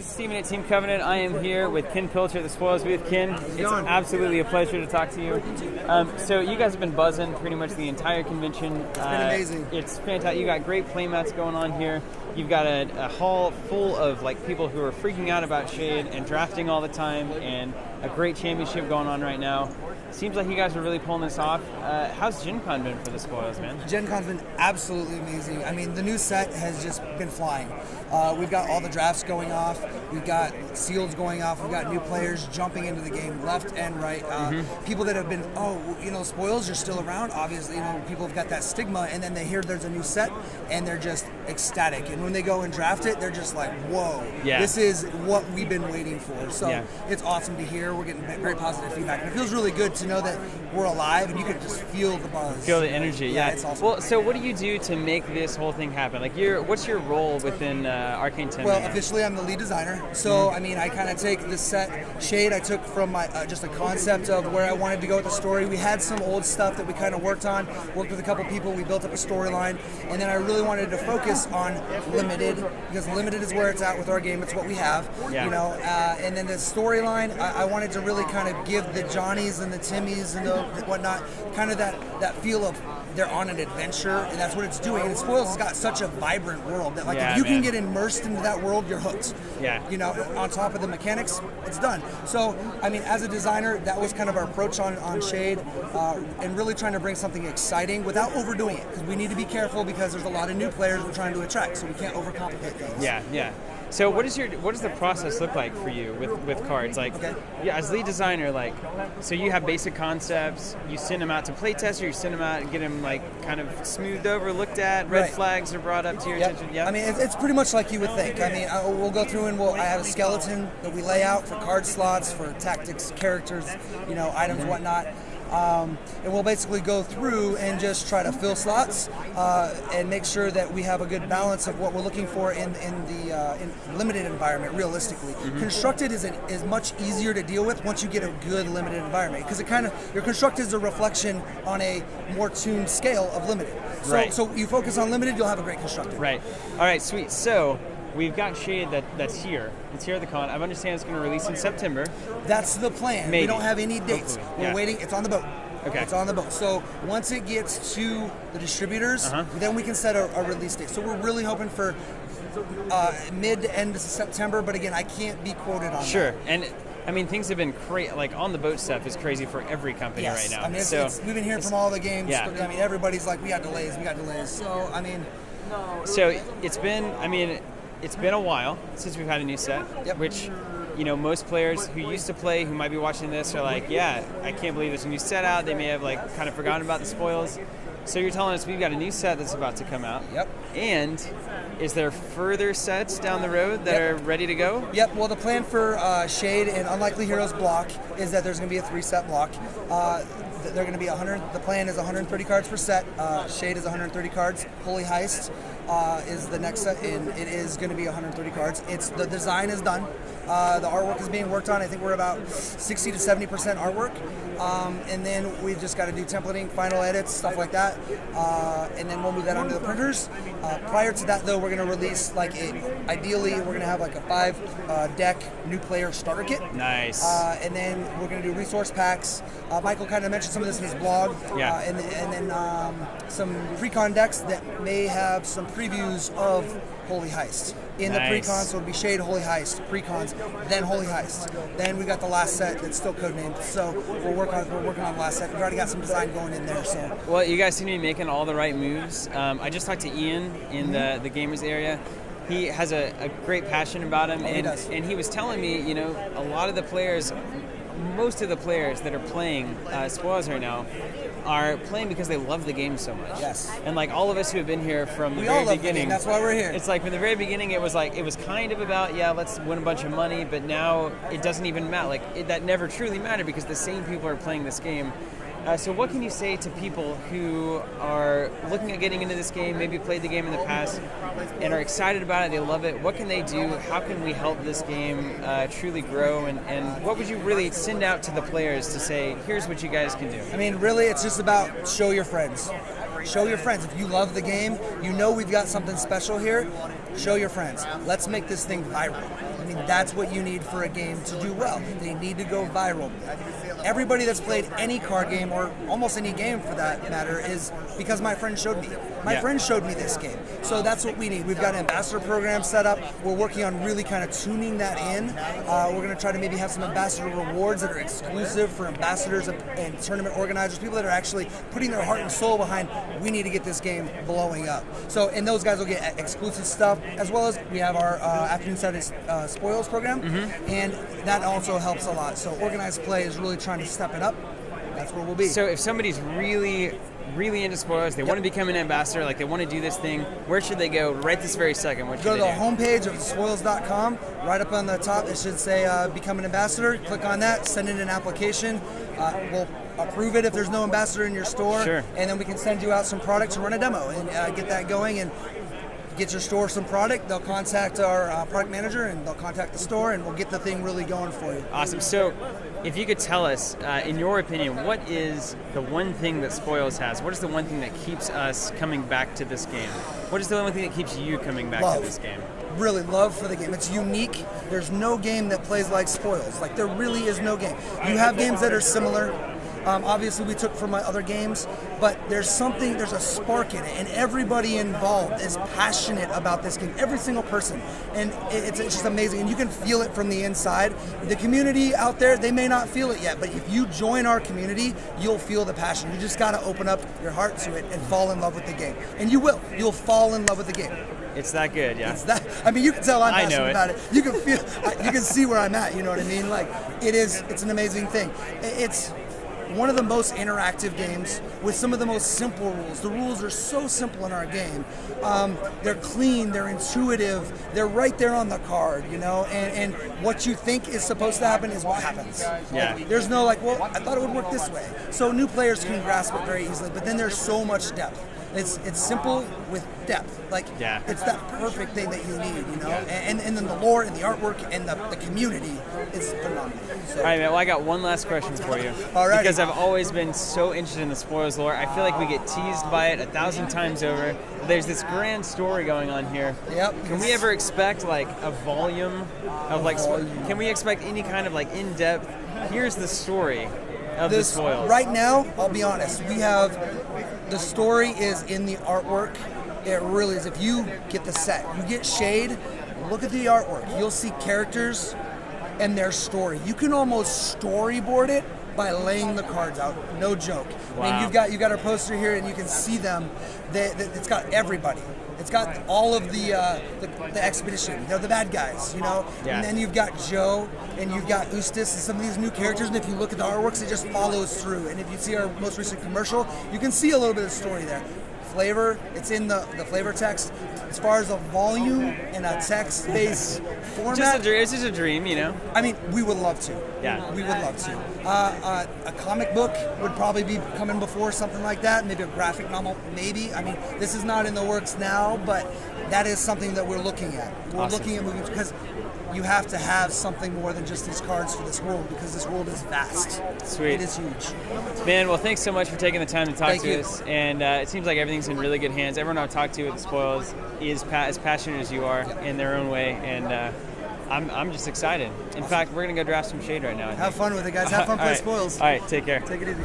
guys, Steven at Team Covenant. I am here with Ken Pilcher at the Spoils booth. Ken, it's absolutely a pleasure to talk to you. So you guys have been buzzing pretty much the entire convention. It's been amazing. It's fantastic. You got great playmats going on here. You've got a hall full of like people who are freaking out about Shade and drafting all the time, and a great championship going on right now. Seems like you guys are really pulling this off. How's Gen Con been for the Spoils, man? Gen Con's been absolutely amazing. I mean, the new set has just been flying. We've got all the drafts going off. We've got seals going off. We've got new players jumping into the game left and right. People that have been, Spoils, you're still around. Obviously, people have got that stigma, and then they hear there's a new set, and they're just ecstatic. And when they go and draft it, they're just like, whoa, this is what we've been waiting for. So it's awesome to hear. We're getting very positive feedback. And it feels really good to know that we're alive, and you can just feel the buzz. Feel the energy, yeah. It's awesome. Well, so what do you do to make this whole thing happen? Like, what's your role within Arcane 10? Well, officially, I'm the lead designer. So, I mean, I kind of take this set, Shade, I took from my just a concept of where I wanted to go with the story. We had some old stuff that we kind of worked with a couple people. We built up a storyline, and then I really wanted to focus on Limited, because Limited is where it's at with our game. It's what we have, and then the storyline, I wanted to really kind of give the Johnnies and the Timmys and the whatnot kind of that feel of they're on an adventure, and that's what it's doing. And Spoils has got such a vibrant world that if you can get immersed into that world, you're hooked. Yeah. On top of the mechanics, it's done. So, I mean, as a designer, that was kind of our approach on Shade, and really trying to bring something exciting without overdoing it, because we need to be careful because there's a lot of new players we're trying to attract, so we can't overcomplicate things. Yeah. So what does the process look like for you with cards? Like, as lead designer, like, so you have basic concepts, you send them out to playtest, or you send them out and get them like kind of smoothed over, looked at, red flags are brought up to your attention. Yeah. I mean, it's pretty much like you would think. I mean, we'll go through and I have a skeleton that we lay out for card slots, for tactics, characters, items, whatnot. And we'll basically go through and just try to fill slots and make sure that we have a good balance of what we're looking for in the limited environment. Realistically, constructed is much easier to deal with once you get a good limited environment, because your constructed is a reflection on a more tuned scale of limited. So you focus on limited, you'll have a great constructed. Right. All right. Sweet. So we've got Shade that's here. It's here at the con. I understand it's going to release in September. That's the plan. Maybe. We don't have any dates. We're waiting. It's on the boat. Okay. It's on the boat. So once it gets to the distributors, then we can set a release date. So we're really hoping for mid to end of September. But again, I can't be quoted on Sure. that. And I mean, things have been crazy. Like, on the boat stuff is crazy for every company right now. I mean, we've been hearing from all the games. Yeah. I mean, everybody's like, we got delays. So, I mean. So it's been a while since we've had a new set, which, most players who used to play, who might be watching this, are like, I can't believe there's a new set out. They may have kind of forgotten about the Spoils. So you're telling us we've got a new set that's about to come out. Yep. And is there further sets down the road that are ready to go? Yep. Well, the plan for Shade and Unlikely Heroes block is that there's going to be a 3-set block. They're going to be 100. The plan is 130 cards per set. Shade is 130 cards. Holy Heist is the next set, and it is going to be 130 cards. The design is done. The artwork is being worked on. I think we're about 60 to 70% artwork, and then we've just got to do templating, final edits, stuff like that, and then we'll move that onto the printers. Prior to that, though, we're going to release ideally we're going to have a 5-deck new player starter kit. Nice. And then we're going to do resource packs. Michael kind of mentioned some of this in his blog. And then some pre-con decks that may have some previews of Holy Heist. In the pre-con, so it'll be Shade, Holy Heist, pre-cons, then Holy Heist. Then we got the last set that's still codenamed. So we're working on the last set. We've already got some design going in there. So. Well, you guys seem to be making all the right moves. I just talked to Ian in the gamers area. He has a great passion about him, and he was telling me, a lot of the players, most of the players that are playing Spoils right now are playing because they love the game so much. Yes. And all of us who have been here from the very all love beginning, the game. That's why we're here. It's from the very beginning, it was kind of about, let's win a bunch of money, but now it doesn't even matter. That never truly mattered because the same people are playing this game. So what can you say to people who are looking at getting into this game, maybe played the game in the past, and are excited about it, they love it? What can they do? How can we help this game truly grow? And what would you really send out to the players to say, here's what you guys can do? I mean, really, it's just about show your friends. Show your friends. If you love the game, we've got something special here, show your friends. Let's make this thing viral. mean, that's what you need for a game to do well. They need to go viral. Everybody that's played any card game, or almost any game for that matter, is because my friend showed me. My friend showed me this game. So that's what we need. We've got an ambassador program set up. We're working on really kind of tuning that in. We're going to try to maybe have some ambassador rewards that are exclusive for ambassadors and tournament organizers, people that are actually putting their heart and soul behind, we need to get this game blowing up. So, and those guys will get exclusive stuff, as well as we have our afternoon Saturday spoils program, and that also helps a lot. So organized play is really trying to step it up. That's where we'll be. So if somebody's really into spoilers, they want to become an ambassador, like they want to do this thing, where should they go right this very second? What should go to the they do? homepage of spoils.com. Right up on the top, it should say become an ambassador. Click on that, send in an application. We'll approve it if there's no ambassador in your store. Sure. And then we can send you out some product to run a demo and get that going and get your store some product. They'll contact our product manager and they'll contact the store and we'll get the thing really going for you. Awesome. So if you could tell us, in your opinion, what is the one thing that Spoils has? What is the one thing that keeps us coming back to this game? What is the one thing that keeps you coming back to this game? Really love for the game. It's unique. There's no game that plays like Spoils. Like, there really is no game. You have games that are similar. Obviously, we took from my other games, but there's a spark in it, and everybody involved is passionate about this game. Every single person, and it's just amazing, and you can feel it from the inside. The community out there, they may not feel it yet, but if you join our community, you'll feel the passion. You just got to open up your heart to it and fall in love with the game, and you will. You'll fall in love with the game. It's that good, yeah. It's that. I mean, you can tell I'm passionate about it. You can feel, you can see where I'm at. You know what I mean? Like, it's an amazing thing. It's one of the most interactive games with some of the most simple rules. The rules are so simple in our game. They're clean, they're intuitive, they're right there on the card, you know, and what you think is supposed to happen is what happens. Yeah. Like, there's no like, well, I thought it would work this way. So new players can grasp it very easily, but then there's so much depth. It's simple with depth. Like, it's that perfect thing that you need, you know? And then the lore and the artwork and the community is phenomenal. So. All right, man. Well, I got one last question for you. All right. Because I've always been so interested in the Spoils lore. I feel like we get teased by it 1,000 times over. There's this grand story going on here. Yep. Can we ever expect like a volume of like? Can we expect any kind of like in-depth? Here's the story of the Spoils. Right now, I'll be honest. We have the story is in the artwork. It really is. If you get the set, you get Shade. Look at the artwork. You'll see characters and their story. You can almost storyboard it by laying the cards out. No joke. Wow. And you've got our poster here, and you can see them. It's got everybody. It's got all of the expedition. They're the bad guys, you know. Yeah. And then you've got Joe, and you've got Eustace, and some of these new characters. And if you look at the artworks, it just follows through. And if you see our most recent commercial, you can see a little bit of story there. Flavor, it's in the flavor text. As far as a volume and a text-based format, it's just a dream, you know. I mean, we would love to. Yeah, we would love to. A comic book would probably be coming before something like that. Maybe a graphic novel, maybe. I mean, this is not in the works now, but that is something that we're looking at. We're looking at moving because you have to have something more than just these cards for this world, because this world is vast. Sweet. It is huge. Man, well, thanks so much for taking the time to talk Thank to you. us. And it seems like everything's in really good hands. Everyone I've talked to at the Spoils is as passionate as you are in their own way. And I'm just excited. In fact, we're going to go draft some Shade right now. Have fun with it, guys. Have fun playing Spoils. All right, take care. Take it easy.